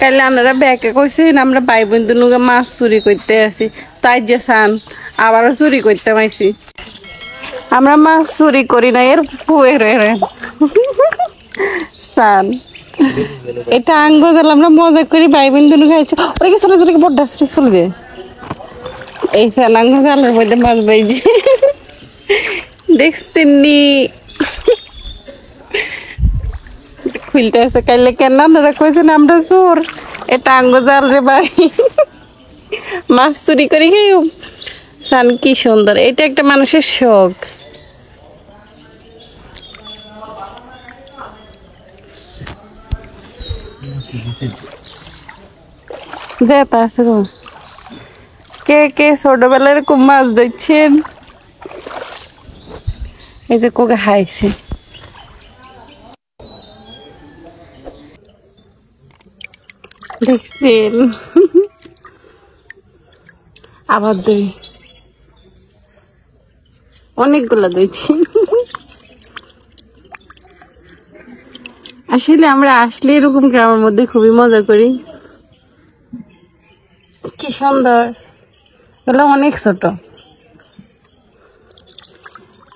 কাইলে আনারা ব্যাকে কইছেন আমরা ভাই বোন দুনুকে মাছ চুরি করতে আসি, তাই যে সান আবারও চুরি করতে পাইছি। আমরা মাছ চুরি করি না, এর পুয়ের সান এটা আঙ্গ জাল আমরা মজা করি ভাই বোন দুনু খাইছি। ওই কি চলে চলে বড্ডা চলে যায় এই সান আঙ্গ জালের মধ্যে মাছ বাইছি দেখছেন নি খুলতে আছে। কাইলে কেন আপনারা কইছেন আমরা চোর, এটা আঙ্গ জাল রে ভাই, মাছ চুরি করি খাইও। সান কি সুন্দর, এটা একটা মানুষের শখ। যেটা আছে গো, কে কে ছোটবেলায় এরকম মাছ ধরছেন? এই যে কোকে হাইছে দেখছেন, আবার দই অনেকগুলা দইছি। আসলে আমরা আসলে এরকম গ্রামের মধ্যে খুবই মজা করি। কি সুন্দর, এগুলো অনেক ছোট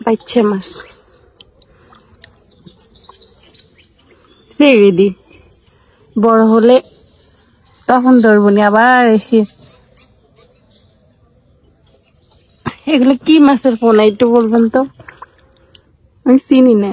বাচ্চা মাছ ছেড়ে দি, বড় হলে তখন ধরবো নি আবার এসে। এগুলো কি মাছের পোনা একটু বলবেন তো, আমি চিনি না।